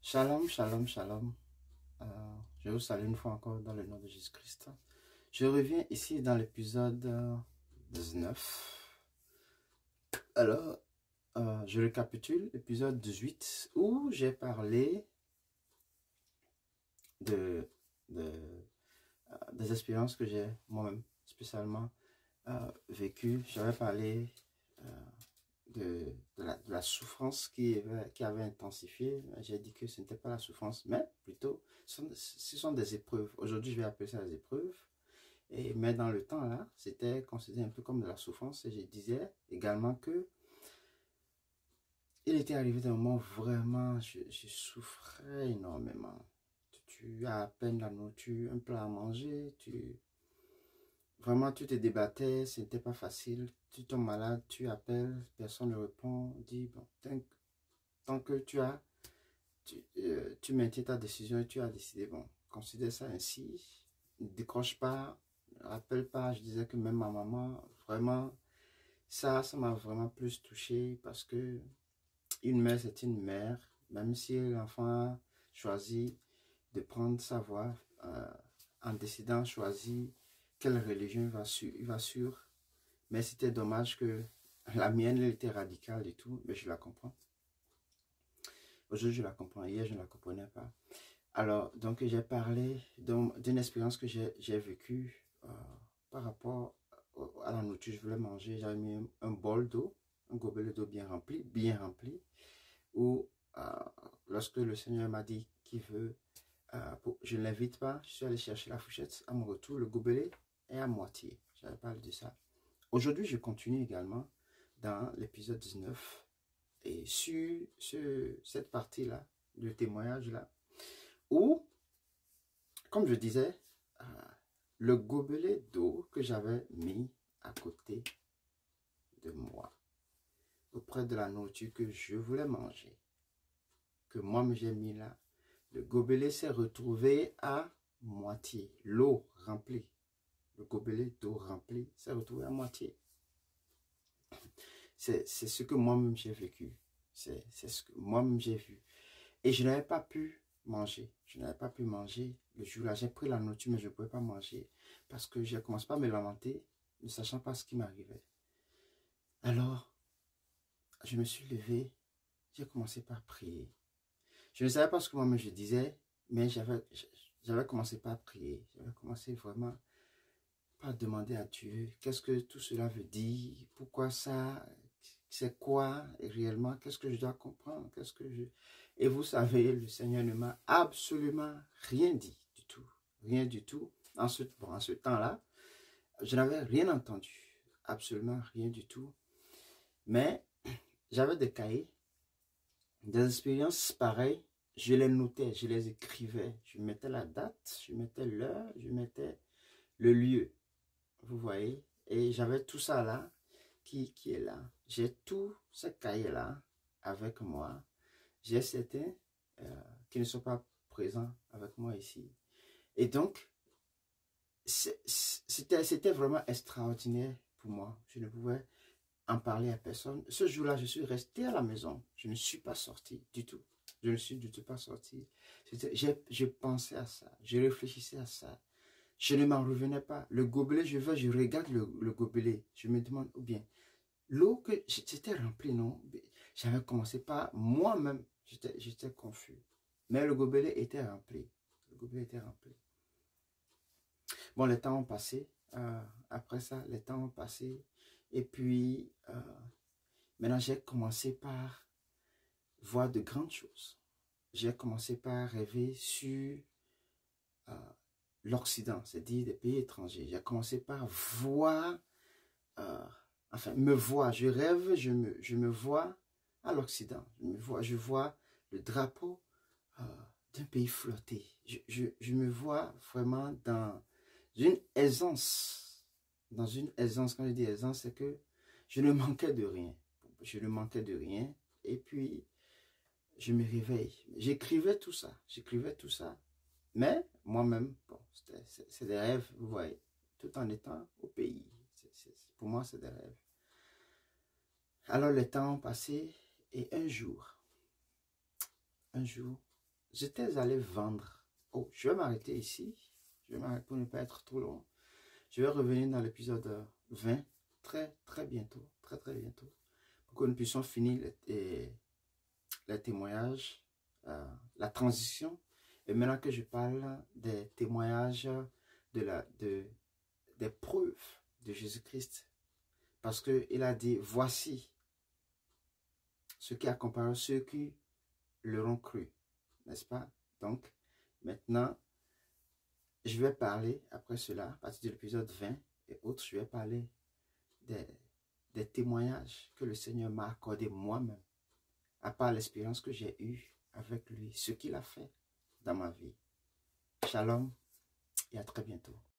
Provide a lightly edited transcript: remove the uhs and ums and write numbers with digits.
Shalom, shalom, shalom. Je vous salue une fois encore dans le nom de Jésus-Christ. Je reviens ici dans l'épisode 19. Alors, je récapitule l'épisode 18 où j'ai parlé de, des expériences que j'ai moi-même spécialement vécues. J'avais parlé de la souffrance qui avait intensifié. J'ai dit que ce n'était pas la souffrance, mais plutôt ce sont des épreuves. Aujourd'hui, je vais appeler ça des épreuves. Mais dans le temps, là, c'était considéré un peu comme de la souffrance. Et je disais également que il était arrivé des moments où vraiment je souffrais énormément. Tu as à peine la nourriture, un plat à manger, vraiment, tu te débattais, ce n'était pas facile. Tu tombes malade, tu appelles, personne ne répond. Dis, bon, tant que tu maintiens ta décision et tu as décidé, bon, considère ça ainsi. Ne décroche pas, ne rappelle pas. Je disais que même ma maman, vraiment, ça m'a vraiment plus touché parce que une mère, c'est une mère. Même si l'enfant choisit de prendre sa voie, en décidant, choisit quelle religion il va suivre. Mais c'était dommage que la mienne, elle était radicale et tout, mais je la comprends. Aujourd'hui, je la comprends. Hier, je ne la comprenais pas. Alors, donc, j'ai parlé d'une expérience que j'ai vécue par rapport à la nourriture. Je voulais manger. J'avais mis un bol d'eau, un gobelet d'eau bien rempli, où lorsque le Seigneur m'a dit qu'il veut, je ne l'invite pas, je suis allé chercher la fourchette. À mon retour, le gobelet est à moitié. J'avais parlé de ça. Aujourd'hui, je continue également dans l'épisode 19 et sur cette partie-là, le témoignage-là, où, comme je disais, le gobelet d'eau que j'avais mis à côté de moi, auprès de la nourriture que je voulais manger, que moi j'ai mis là, le gobelet s'est retrouvé à moitié, l'eau remplie. Le gobelet d'eau remplie s'est retrouvé à moitié. C'est ce que moi-même j'ai vécu. C'est ce que moi-même j'ai vu. Et je n'avais pas pu manger. Je n'avais pas pu manger le jour-là. J'ai pris la nourriture, mais je ne pouvais pas manger. Parce que je commence pas à me lamenter, ne sachant pas ce qui m'arrivait. Alors, je me suis levé. J'ai commencé par prier. Je ne savais pas ce que moi-même je disais, mais j'avais commencé par prier. J'avais commencé vraiment par demander à Dieu, qu'est-ce que tout cela veut dire? Pourquoi ça? C'est quoi réellement? Qu'est-ce que je dois comprendre? Et vous savez, le Seigneur ne m'a absolument rien dit du tout. Rien du tout. En ce temps-là, je n'avais rien entendu. Absolument rien du tout. Mais j'avais des cahiers, des expériences pareilles. Je les notais, je les écrivais. Je mettais la date, je mettais l'heure, je mettais le lieu. Vous voyez? Et j'avais tout ça là qui est là. J'ai tous ces cahiers-là avec moi. J'ai certains qui ne sont pas présents avec moi ici. Et donc, c'était vraiment extraordinaire pour moi. Je ne pouvais en parler à personne. Ce jour-là, je suis resté à la maison. Je ne suis pas sorti du tout. Je ne suis du tout pas sorti. Je pensais à ça. Je réfléchissais à ça. Je ne m'en revenais pas. Le gobelet, je regarde le gobelet. Je me demande, ou bien, l'eau que j'étais remplie, non? J'avais commencé par moi-même. J'étais confus. Mais le gobelet était rempli. Le gobelet était rempli. Bon, les temps ont passé. Après ça, les temps ont passé. Et puis, maintenant, j'ai commencé par voir de grandes choses. J'ai commencé par rêver sur l'Occident, c'est-à-dire des pays étrangers. J'ai commencé par voir, enfin, me voir. Je rêve, je me vois à l'Occident. Je vois le drapeau d'un pays flotter. Je me vois vraiment dans une aisance. Dans une aisance, quand je dis aisance, c'est que je ne manquais de rien. Je ne manquais de rien. Et puis, je me réveille. J'écrivais tout ça. J'écrivais tout ça. Mais moi-même, bon, c'est des rêves, vous voyez, tout en étant au pays. Pour moi, c'est des rêves. Alors, les temps ont passé et un jour, j'étais allé vendre. Oh, je vais m'arrêter ici. Je vais m'arrêter pour ne pas être trop long. Je vais revenir dans l'épisode 20 très bientôt. Très bientôt. Pour que nous puissions finir les témoignages, la transition. Et maintenant que je parle des témoignages des preuves de Jésus-Christ. Parce qu'il a dit, voici ce qui accompagne ceux qui l'auront cru. N'est-ce pas? Donc, maintenant, je vais parler, après cela, à partir de l'épisode 20 et autres, je vais parler des témoignages que le Seigneur m'a accordé moi-même, à part l'expérience que j'ai eue avec lui, ce qu'il a fait dans ma vie. Shalom et à très bientôt.